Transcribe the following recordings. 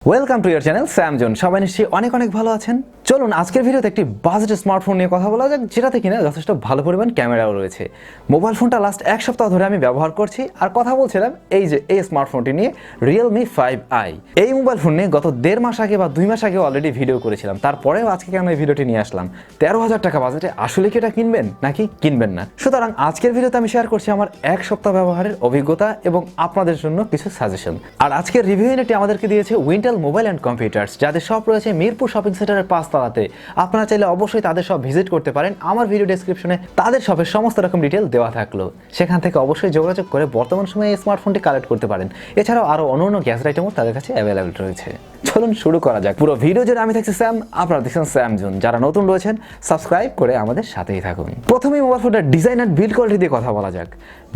Welcome to year channel SamZone। সবাই নিশ্চয়ই অনেক অনেক ভালো আছেন। চলুন আজকের ভিডিওতে একটি বাজেট স্মার্টফোন নিয়ে কথা বলা যাক, যেটাতে কিনা যথেষ্ট ভালো পরিমাণ ক্যামেরাও রয়েছে। মোবাইল ফোনটা লাস্ট এক সপ্তাহ ধরে আমি ব্যবহার করছি, আর কথা বলছিলাম এই স্মার্টফোনটি নিয়ে, Realme 5i। এই মোবাইল ফোন নিয়ে গত 1.5 মাস আগে বা 2 মাস আগে অলরেডি ভিডিও করেছিলাম, তারপরেও আজকে কেন এই ভিডিওটি নিয়ে আসলাম। 13,000 টাকা বাজেটে আসলে কি এটা কিনবেন নাকি কিনবেন না? সুতরাং আজকের ভিডিওতে আমি শেয়ার করছি আমার এক সপ্তাহ ব্যবহারের অভিজ্ঞতা এবং আপনাদের জন্য কিছু সাজেশন। আর আজকের রিভিউ ইউনিটটি আমাদেরকে দিয়েছে মোবাইল অ্যান্ড কম্পিউটার্স, যাদের শপ রয়েছে মিরপুর শপিং সেন্টারের 5 তলাতে। আপনারা চাইলে অবশ্যই তাদের শপ ভিজিট করতে পারেন। আমার ভিডিও ডেসক্রিপশনে তাদের শপের সমস্ত রকম ডিটেল দেওয়া থাকলো, সেখান থেকে অবশ্যই যোগাযোগ করে বর্তমান সময়ে এই স্মার্টফোনটি কালেক্ট করতে পারেন। এছাড়াও আরও অন্য গ্যাস আইটেমও তাদের কাছে অ্যাভেলেবল রয়েছে। চলুন শুরু করা যাক। পুরো ভিডিও জুড়ে আমি থাকছি স্যাম, আপনারা দেখছেন SamZone। যারা নতুন রয়েছেন সাবস্ক্রাইব করে আমাদের সাথেই থাকুন। প্রথমেই মোবাইল ফোনটার ডিজাইন আর বিল্ড কোয়ালিটি দিয়ে কথা বলা যাক।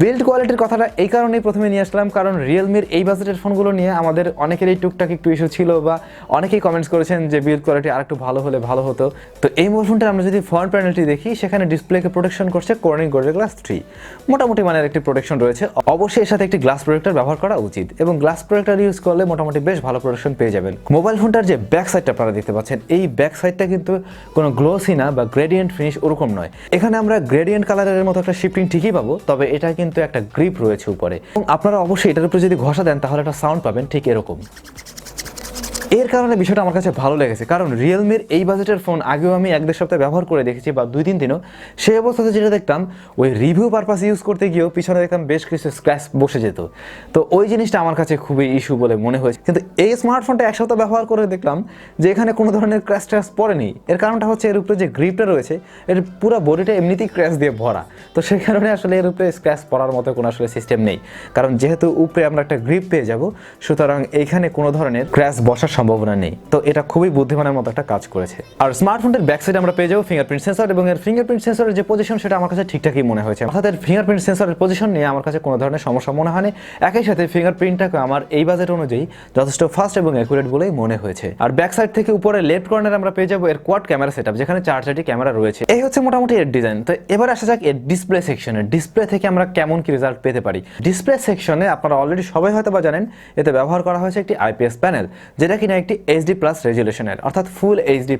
বিল্ড কোয়ালিটির কথাটা এই কারণেই প্রথমে নিয়ে আসলাম, কারণ রিয়েলমির এই বাজেটের ফোনগুলো নিয়ে আমাদের অনেকেরই টুকটাক একটু ইস্যু ছিল, বা অনেকেই কমেন্টস করেছেন যে বিল্ড কোয়ালিটি আর একটু ভালো হলে ভালো হতো। তো এই মোবাইল ফোনটা আমরা যদি ফ্রন্ট প্যানেলটি দেখি, সেখানে ডিসপ্লেকে প্রোটেকশন করছে কর্নিং গোরিলা গ্লাস 3। মোটামুটি মানের একটি প্রোটেকশন রয়েছে। অবশ্যই এর সাথে একটি গ্লাস প্রোটেক্টর ব্যবহার করা উচিত, এবং গ্লাস প্রোটেক্টর ইউজ করলে মোটামুটি বেশ ভালো প্রোটেকশন পেয়ে যাবেন। মোবাইল ফোনটার যে ব্যাক সাইডটা আপনারা দেখতে পাচ্ছেন, এই ব্যাক সাইডটা কিন্তু কোনো গ্লোসি না বা গ্রেডিয়েন্ট ফিনিশ ওরকম নয়। এখানে আমরা গ্রেডিয়েন্ট কালারের মতো একটা শিফটিং ঠিকই পাবো, তবে এটা কিন্তু একটা গ্রিপ রয়েছে উপরে, এবং আপনারা অবশ্যই এটার উপরে যদি ঘষা দেন তাহলে একটা সাউন্ড পাবেন ঠিক এরকম। এর কারণে বিষয়টা আমার কাছে ভালো লেগেছে, কারণ রিয়েলমির এই বাজেটের ফোন আগেও আমি 1-1.5 সপ্তাহ ব্যবহার করে দেখেছি, বা 2-3 দিনও। সেই অবস্থাতে যেটা দেখতাম, ওই রিভিউ পারপাস ইউজ করতে গিয়েও পিছনে দেখতাম বেশ কিছু স্ক্র্যাচ বসে যেত। তো ওই জিনিসটা আমার কাছে খুবই ইস্যু বলে মনে হয়েছে। কিন্তু এই স্মার্টফোনটা 1 সপ্তাহ ব্যবহার করে দেখলাম যে এখানে কোনো ধরনের ক্র্যাশ ট্র্যাশ পড়েনি। এর কারণটা হচ্ছে এর উপরে যে গ্রিপটা রয়েছে, এর পুরো বডিটা এমনিতেই ক্র্যাশ দিয়ে ভরা। তো সেই কারণে আসলে এর উপরে স্ক্র্যাচ পড়ার মতো কোনো আসলে সিস্টেম নেই, কারণ যেহেতু উপরে আমরা একটা গ্রিপ পেয়ে যাব, সুতরাং এইখানে কোনো ধরনের ক্র্যাশ বসার সম্ভাবনা নেই। তো এটা খুবই বুদ্ধিমানের মতো একটা কাজ করেছে। আর স্মার্টফোনের ব্যাক সাইডে আমরা পেয়ে যাবো ফিঙ্গারপ্রিন্ট সেন্সর, এবং এর ফিঙ্গারপ্রিন্ট সেন্সরের যে পজিশন সেটা আমার কাছে ঠিকঠাকই মনে হয়েছে। অর্থাৎ এর ফিঙ্গারপ্রিন্ট সেন্সরের পজিশন নিয়ে আমার কাছে কোনো ধরনের সমস্যা মনে হয়নি। একই সাথে ফিঙ্গারপ্রিন্টটাকে আমার এই বাজেট অনুযায়ী যথেষ্ট ফাস্ট এবং অ্যাকুরেট বলেই মনে হয়েছে। আর ব্যাক সাইড থেকে উপরে লেফট কর্নারে আমরা পেয়ে যাবো এর কোয়াড ক্যামেরা সেটআপ, যেখানে 4টি ক্যামেরা রয়েছে। এই হচ্ছে মোটামুটি এর ডিজাইন। তো এবার আসা যাক এর ডিসপ্লে সেকশনে। ডিসপ্লে থেকে আমরা কেমন কি রেজাল্ট পেতে পারি। ডিসপ্লে সেকশনে আপনারা অলরেডি সবাই হয়তো বা জানেন, এতে ব্যবহার করা হয়েছে একটি IPS প্যানেল, যেটা কিনা একটি HD+ রেজুলেশনের, অর্থাৎ ফুল HD+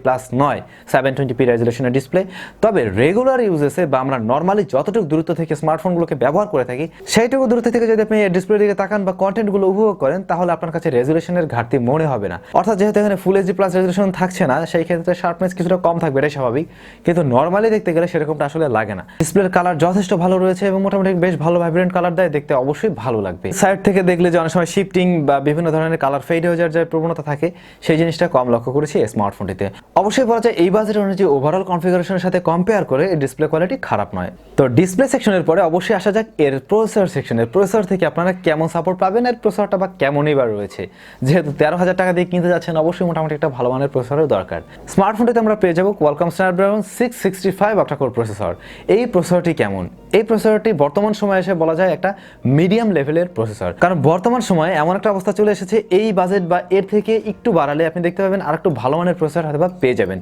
নয়, 720p রেজুলেশনের ডিসপ্লে। তবে রেগুলার ইউজেসে বা আমরা নর্মালি যতটুকু দূরত্ব থেকে স্মার্টফোনগুলোকে ব্যবহার করে থাকি, সেইটুকু দূরত্ব থেকে যদি আপনি এই ডিসপ্লের দিকে তাকান বা কন্টেন্টগুলো উপভোগ করেন, তাহলে আপনার কাছে রেজুলেশনের ঘাটতি মনে হবে না। অর্থাৎ যেহেতু এখানে ফুল HD+ রেজুলেশন থাকছে না, সেই ক্ষেত্রে শার্পনেস কিছুটা কম থাকবে, এটাই স্বাভাবিক। কিন্তু নর্মালি দেখতে গেলে সেরকমটা আসলে লাগে না। ডিসপ্লের কালার যথেষ্ট ভালো রয়েছে, এবং মোটামুটি বেশ ভালো ভাইব্রেন্ট কালার দেয়, দেখতে অবশ্যই ভালো লাগবে। সাইড থেকে দেখলে যে অনেক সময় শিফটিং বা বিভিন্ন ধরনের কালার ফেড হয়ে যাওয়ার যে প্রবণতা থাকে, সেই জিনিসটা কম লক্ষ্য করেছি এই স্মার্টফোনটিতে। অবশ্যই বলা যায় এই বাজেট অনুযায়ী ওভারঅল কনফিগারেশনের সাথে কম্পেয়ার করে এই ডিসপ্লে কোয়ালিটি খারাপ নয়। তো ডিসপ্লে সেকশনের পরে অবশ্যই আসা যাক এর প্রসেসর সেকশনে। প্রসেসর থেকে আপনারা কেমন সাপোর্ট পাবেন, এর প্রসেসরটা বা কেমনই বা রয়েছে। যেহেতু 13,000 টাকা দিয়ে কিনতে যাচ্ছেন, অবশ্যই মোটামুটি একটা ভালো মানের প্রসেসরের দরকার। স্মার্টফোনটিতে আমরা পেয়ে যাবো কোয়ালকম স্ন্যাপড্রাগন 665 অক্টা-কোর প্রসেসর। এই প্রসেসরটি কেমন? এই প্রসেসরটি বর্তমান সময়ে এসে বলা যায় একটা মিডিয়াম লেভেলের প্রসেসর, কারণ বর্তমান সময়ে এমন একটা অবস্থা চলে এসেছে, এই বাজেট বা এর থেকে একটু বাড়ালে আপনি দেখতে পাবেন আর একটু ভালো মানের প্রসেসর হয়তো বা পেয়ে যাবেন।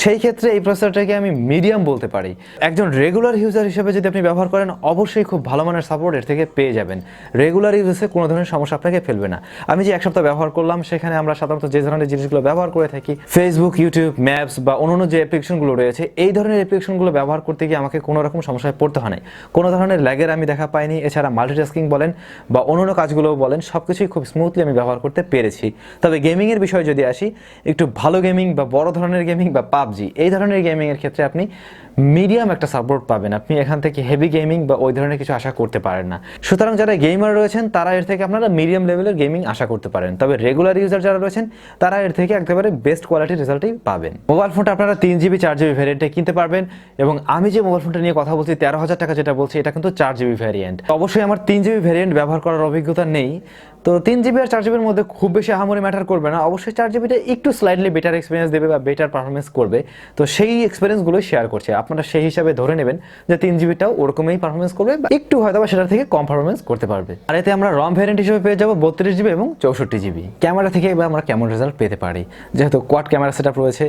সেই ক্ষেত্রে এই প্রসেসরটাকে আমি মিডিয়াম বলতে পারি। একজন রেগুলার ইউজার হিসেবে যদি আপনি ব্যবহার করেন, অবশ্যই খুব ভালো মানের সাপোর্ট এর থেকে পেয়ে যাবেন। রেগুলার ইউজেসে কোনো ধরনের সমস্যা আপনাকে ফেলবে না। আমি যে 1 সপ্তাহ ব্যবহার করলাম, সেখানে আমরা সাধারণত যে ধরনের জিনিসগুলো ব্যবহার করে থাকি, ফেসবুক, ইউটিউব, ম্যাপস বা অন্যান্য যে অ্যাপ্লিকেশনগুলো রয়েছে, এই ধরনের অ্যাপ্লিকেশনগুলো ব্যবহার করতে গিয়ে আমাকে কোনো রকম সমস্যায় পড়তে হয় না। কোনো ধরনের ল্যাগের আমি দেখা পাইনি। এছাড়া মাল্টিটাস্কিং বলেন বা অন্যান্য কাজগুলোও বলেন, সবকিছুই খুব স্মুথলি আমি ব্যবহার করতে পেরেছি। তবে গেমিংয়ের বিষয়ে যদি আসি, একটু ভালো গেমিং বা বড় ধরনের গেমিং বা পাবজি, এই ধরনের গেমিংয়ের ক্ষেত্রে আপনি মিডিয়াম একটা সাপোর্ট পাবেন। আপনি এখান থেকে হেভি গেমিং বা ওই ধরনের কিছু আশা করতে পারেন না। সুতরাং যারা গেমার রয়েছেন, তারা এর থেকে আপনারা মিডিয়াম লেভেলের গেমিং আশা করতে পারেন। তবে রেগুলার ইউজার যারা রয়েছেন, তারা এর থেকে একেবারে বেস্ট কোয়ালিটির রেজাল্টই পাবেন। মোবাইল ফোনটা আপনারা 3GB 4GB ভ্যারিয়েন্টে কিনতে পারবেন, এবং আমি যে মোবাইল ফোনটা নিয়ে কথা বলছি 13,000 টাকা যেটা বলছি, এটা কিন্তু 4GB ভ্যারিয়েন্ট। অবশ্যই আমার 3GB ভ্যারিয়েন্ট ব্যবহার করার অভিজ্ঞতা নেই, তো 3GB আর 4GBর মধ্যে খুব বেশি আহামরি ম্যাটার করবে না। অবশ্যই 4GBটা একটু স্লাইডলি বেটার এক্সপিরিয়েন্স দেবে বা বেটার পারফরমেন্স করবে। তো সেই এক্সপিরিয়েন্সগুলোই শেয়ার করছে। আপনারা সেই হিসাবে ধরে নেবেন যে 3GB-টাও ওরকমই পারফরমেন্স করবে, বা একটু হয়তো বা সেটার থেকে কম পারফরমেন্স করতে পারবে। আর এতে আমরা রম ভ্যারিয়েন্ট হিসেবে পেয়ে যাবো 32GB এবং 64GB। ক্যামেরা থেকে এবার আমরা কেমন রেজাল্ট পেতে পারি, যেহেতু কোয়াড ক্যামেরা সেটআপ রয়েছে।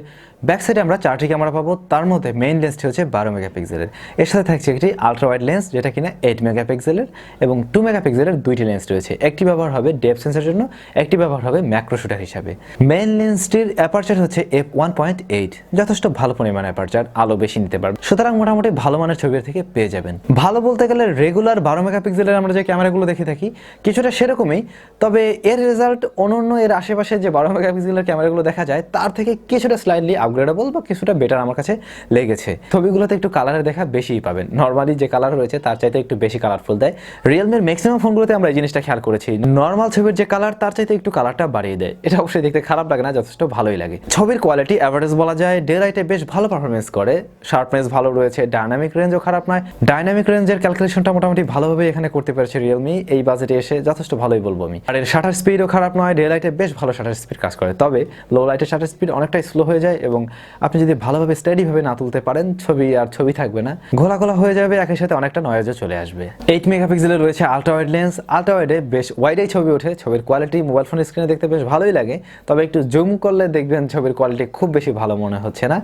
ব্যাক সাইডে আমরা 4টি ক্যামেরা পাবো, তার মধ্যে মেইন লেন্সটি হচ্ছে 12 মেগাপিক্সেলের। এর সাথে থাকছে একটি আলট্রা ওয়াইড লেন্স যেটা কিনা 8 মেগাপিক্সেলের, এবং 2 মেগাপিক্সেলের দুইটি লেন্স রয়েছে। একটি ব্যবহার হবে ডেপথ সেন্সরের জন্য, একটি ব্যবহার হবে ম্যাক্রো শুটার হিসাবে। মেইন লেন্সটির অ্যাপারচার হচ্ছে f1.8, যথেষ্ট ভালো পরিমাণ অ্যাপারচার, আলো বেশি নিতে পারবে, সুতরাং মোটামুটি ভালো মানের ছবির থেকে পেয়ে যাবেন। ভালো বলতে গেলে রেগুলার 12 মেগাপিক্সেলের আমরা যে ক্যামেরাগুলো দেখে থাকি কিছুটা সেরকমই, তবে এর রেজাল্ট অন্যান্য এর আশেপাশে যে 12 মেগাপিক্সেলের ক্যামেরাগুলো দেখা যায় তার থেকে কিছুটা স্লাইডলি আপগ্রেডেবল বা কিছুটা বেটার আমার কাছে লেগেছে। ছবিগুলোতে একটু কালারের দেখা বেশিই পাবেন, নর্মালি যে কালার রয়েছে তার চাইতে একটু বেশি কালারফুল দেয়। রিয়েলমির ম্যাক্সিমাম ফোনগুলোতে আমরা এই জিনিসটা খেয়াল করেছি, নর্মাল ছবির যে কালার তার চাইতে একটু কালারটা বাড়িয়ে দেয়। এটা অবশ্যই দেখতে খারাপ লাগে না, যথেষ্ট ভালোই লাগে। ছবির কোয়ালিটি অ্যাভারেজ বলা যায়, ডে লাইটে বেশ ভালো পারফরমেন্স করে, শার্পনেস ভালো রয়েছে, ডাইনামিক রেঞ্জও খারাপ নয়। ডাইনামিক রেঞ্জের ক্যালকুলেশনটা মোটামুটি ভালোভাবে এখানে করতে পেরেছে রিয়েলমি এই বাজেটে এসে, যথেষ্ট ভালোই বলবো আমি। আর এর শাটার স্পিডও খারাপ নয়, ডে লাইটে বেশ ভালো শাটার স্পিড কাজ করে, তবে লো লাইটের শাটার স্পিড অনেকটাই স্লো হয়ে যায়, এবং আপনি যদি ভালোভাবে স্টেডিভাবে না তুলতে পারেন ছবি থাকবে না, ঘোলা ঘোলা হয়ে যাবে, একই সাথে অনেকটা নয়েজও চলে আসবে। 8 মেগাপিক্সেলের রয়েছে আলট্রা ওয়াইড লেন্স, আলট্রা ওয়াইডে বেশ ওয়াইডেই ছবি ওঠে, ছবির কোয়ালিটি মোবাইল ফোনের স্ক্রিনে দেখতে বেশ ভালোই লাগে, তবে একটু জুম করলে দেখবেন ছবির কোয়ালিটি খুব বেশি ভালো মনে হচ্ছে না,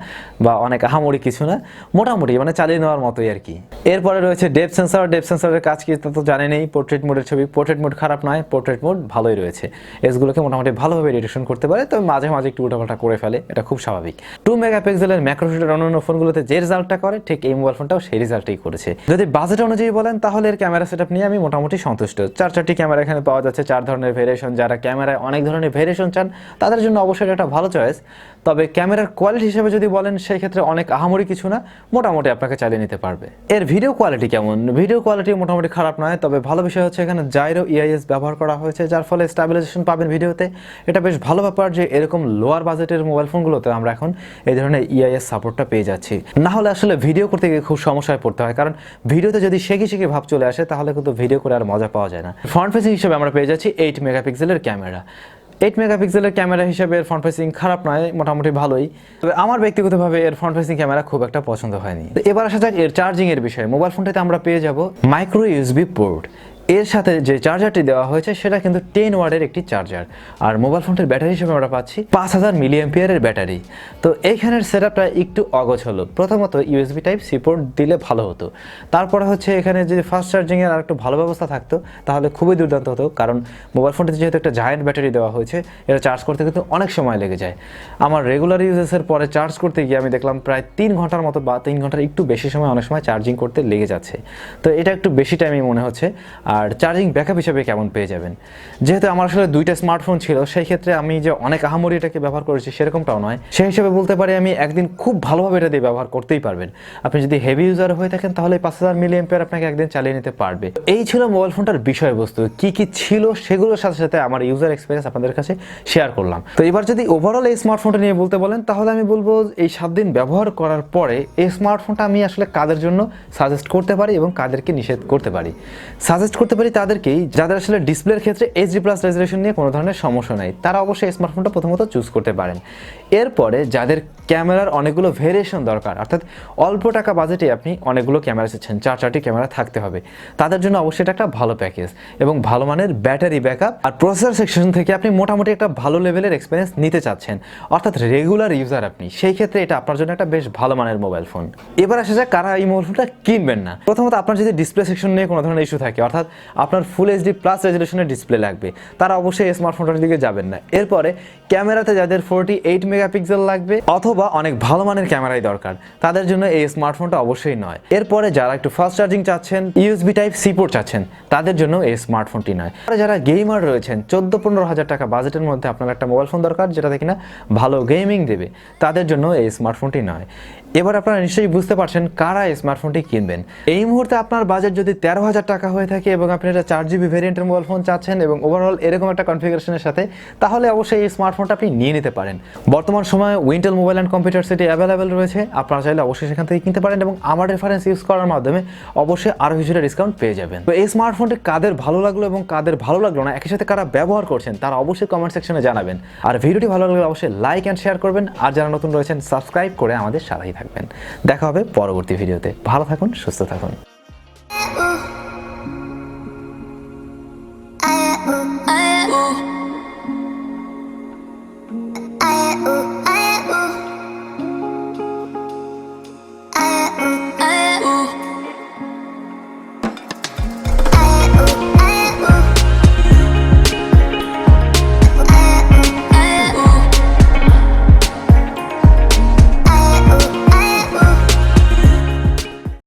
বা অনেক আহামরি কিছু না, মোটামুটি মানে চালিয়ে নেওয়ার মতোই আর কি। এরপরে রয়েছে ডেপথ সেন্সর। ডেপথ সেন্সরের কাজ কি তা তো জানেনই, পোর্ট্রেট মোডের ছবি, পোর্ট্রেট মোড খারাপ নয়, পোর্ট্রেট মোড ভালোই রয়েছে, এসগুলোকে মোটামুটি ভালোভাবে রিডাকশন করতে পারে, তবে মাঝে মাঝে একটু উল্টাপাল্টা করে ফেলে, এটা খুব স্বাভাবিক। 2 মেগাপিক্সেলের ম্যাক্রো শুটার অন্যান্য ফোনগুলোতে যে রেজাল্টটা করে ঠিক এই মোবাইল ফোনটাও সেই রেজাল্টই করেছে। যদি বাজেট অনুযায়ী বলেন তাহলে এর ক্যামেরা সেটআপ নিয়ে আমি মোটামুটি সন্তুষ্ট। 4টি ক্যামেরা এখানে পাওয়া যাচ্ছে, 4 ধরনের ভেরিয়েশন। যারা ক্যামেরায় অনেক ধরনের ভেরিয়েশন চান তাদের জন্য অবশ্যই একটা ভালো চয়েস, তবে ক্যামেরার কোয়ালিটি হিসেবে যদি বলেন সেই ক্ষেত্রে অনেক আহামরি কিছু না, মোটামুটি আপনাকে চালিয়ে নিতে পারবে। এর ভিডিও কোয়ালিটি কেমন? ভিডিও কোয়ালিটি মোটামুটি খারাপ নয়, তবে ভালো বিষয় হচ্ছে এখানে জাইরো ইআইএস ব্যবহার করা হয়েছে, যার ফলে স্টেবিলাইজেশন পাবেন ভিডিওতে। এটা বেশ ভালো ব্যাপার যে এরকম লোয়ার বাজেটের মোবাইল ফোনগুলোতে আমরা এখন এই ধরনের ইআইএস সাপোর্টটা পেয়ে যাচ্ছি, না হলে আসলে ভিডিও করতে গিয়ে খুব সমস্যায় পড়তে হয়, কারণ ভিডিওতে যদি শেখি ভাব চলে আসে তাহলে কিন্তু ভিডিও করে আর মজা পাওয়া যায় না। ফ্রন্ট ফেসিং হিসেবে আমরা পেয়ে যাচ্ছি 8 মেগাপিক্সেলের ক্যামেরা। 8 মেগাপিক্সেলের ক্যামেরা হিসেবে এর ফ্রন্ট ফেসিং খারাপ নয়, মোটামুটি ভালোই, তবে আমার ব্যক্তিগতভাবে এর ফ্রন্ট ফেসিং ক্যামেরা খুব একটা পছন্দ হয়নি। এবার আসা যাক এর চার্জিং এর বিষয়ে। মোবাইল ফোনটাতে আমরা পেয়ে যাব মাইক্রো ইউএসবি পোর্ট। এর সাথে যে চার্জারটি দেওয়া হয়েছে সেটা কিন্তু 10 ওয়াটের একটি চার্জার, আর মোবাইল ফোনটির ব্যাটারি হিসেবে আমরা পাচ্ছি 5000 মিলিঅ্যাম্পিয়ারের ব্যাটারি। তো এইখানের সেটআপটা একটু অগোছালো। প্রথমত ইউএসবি টাইপ সি পোর্ট দিলে ভালো হতো, তারপরে হচ্ছে এখানে যদি ফাস্ট চার্জিং এর আরেকটু ভালো ব্যবস্থা থাকতো তাহলে খুবই দুর্দান্ত হতো, কারণ মোবাইল ফোনটিতে যেহেতু একটা জায়ান্ট ব্যাটারি দেওয়া হয়েছে এটা চার্জ করতে কিন্তু অনেক সময় লেগে যায়। আমার রেগুলার ইউজেসের পরে চার্জ করতে গিয়ে আমি দেখলাম প্রায় 3 ঘন্টার মতো, বা 3 ঘন্টার একটু বেশি সময় অনেক সময় চার্জিং করতে লেগে যাচ্ছে, তো এটা একটু বেশি টাইমই মনে হচ্ছে। আর চার্জিং ব্যাকআপ হিসেবে কেমন পেয়ে যাবেন? যেহেতু আমার আসলে 2টা স্মার্টফোন ছিল, সেই ক্ষেত্রে আমি যে অনেক আহামরি এটাকে ব্যবহার করেছি সেরকমটাও নয়, সেই হিসেবে বলতে পারি আমি একদিন খুব ভালোভাবে এটা দিয়ে ব্যবহার করতেই পারবেন। আপনি যদি হেভি ইউজার হয়ে থাকেন তাহলে 5000 মিলিঅ্যাম্পিয়ার আপনাকে একদিন চালিয়ে নিতে পারবে। এই ছিল মোবাইল ফোনটার বিষয়বস্তু, কি কি ছিল সেগুলোর সাথে সাথে আমার ইউজার এক্সপিরিয়েন্স আপনাদের কাছে শেয়ার করলাম। তো এবার যদি ওভারঅল এই স্মার্টফোনটা নিয়ে বলতে বলেন তাহলে আমি বলবো এই 7 দিন ব্যবহার করার পরে এই স্মার্টফোনটা আমি আসলে কাদের জন্য সাজেস্ট করতে পারি এবং কাদেরকে নিষেধ করতে পারি। সাজেস্ট করতে পারি তাদেরকেই যাদের আসলে ডিসপ্লের ক্ষেত্রে এইচডি প্লাস রেজোলিউশন নিয়ে কোনো ধরনের সমস্যা নাই, তারা অবশ্যই স্মার্টফোনটা প্রথমত চুজ করতে পারেন। এরপরে যাদের ক্যামেরার অনেকগুলো ভেরিয়েশন দরকার, অর্থাৎ অল্প টাকা বাজেটে আপনি অনেকগুলো ক্যামেরা চাচ্ছেন, 4টি ক্যামেরা থাকতে হবে, তাদের জন্য অবশ্যই এটা একটা ভালো প্যাকেজ এবং ভালো মানের ব্যাটারি ব্যাকআপ আর প্রসেসর সেকশন থেকে আপনি মোটামুটি একটা ভালো লেভেলের এক্সপিরিয়েন্স নিতে চাচ্ছেন, অর্থাৎ রেগুলার ইউজার আপনি, সেই ক্ষেত্রে এটা আপনার জন্য একটা বেশ ভালো মানের মোবাইল ফোন। এবার আসা যাক কারা এই মোবাইল ফোনটা কিনবেন না। প্রথমত আপনার যদি ডিসপ্লে সেকশন নিয়ে কোনো ধরনের ইস্যু থাকে, অর্থাৎ আপনার ফুল এইচডি প্লাস রেজোলিউশনের ডিসপ্লে লাগবে, তারা অবশ্যই এই স্মার্টফোনটার দিকে যাবেন না। এরপরে ক্যামেরাতে যাদের 48 মেগাপিক্সেল লাগবে অথবা অনেক ভালো মানের ক্যামেরাই দরকার, তাদের জন্য এই স্মার্টফোনটা অবশ্যই নয়। এরপরে যারা একটু ফাস্ট চার্জিং চাচ্ছেন, ইউএসবি টাইপ সি পোর্ট চাচ্ছেন, তাদের জন্য এই স্মার্টফোনটি নয়। যারা গেমার রয়েছেন, 14-15 হাজার টাকা বাজেটের মধ্যে আপনার একটা মোবাইল ফোন দরকার যেটাতে কিনা ভালো গেমিং দেবে, তাদের জন্য এই স্মার্টফোনটি নয়। এবার আপনারা নিশ্চয়ই বুঝতে পারছেন কারা এই স্মার্টফোনটি কিনবেন। এই মুহূর্তে আপনার বাজেট যদি 13,000 টাকা হয়ে থাকে এবং আপনি একটা 4GB ভেরিয়েন্টের মোবাইল ফোন চাচ্ছেন এবং ওভারঅল এরকম একটা কনফিগারেশনের সাথে, তাহলে অবশ্যই এই স্মার্টফোনটা আপনি নিয়ে নিতে পারেন। বর্তমান সময়ে Wintel mobile and computer city available রয়েছে, আপনারা চাইলে অবশ্যই সেখান থেকে কিনতে পারেন এবং আমার রেফারেন্স ইউজ করার মাধ্যমে অবশ্যই আরও কিছুটা ডিসকাউন্ট পেয়ে যাবেন। তো এই স্মার্টফোনটি কাদের ভালো লাগলো এবং কাদের ভালো লাগলো না, একই সাথে কারা ব্যবহার করছেন, তারা অবশ্যই কমেন্ট সেকশনে জানাবেন। আর ভিডিওটি ভালো লাগলে অবশ্যই লাইক অ্যান্ড শেয়ার করবেন, আর যারা নতুন রয়েছেন সাবস্ক্রাইব করে আমাদের সাথেই থাকবেন। থাকবেন। দেখা হবে পরবর্তী ভিডিওতে। ভালো থাকুন, সুস্থ থাকুন। Ooh.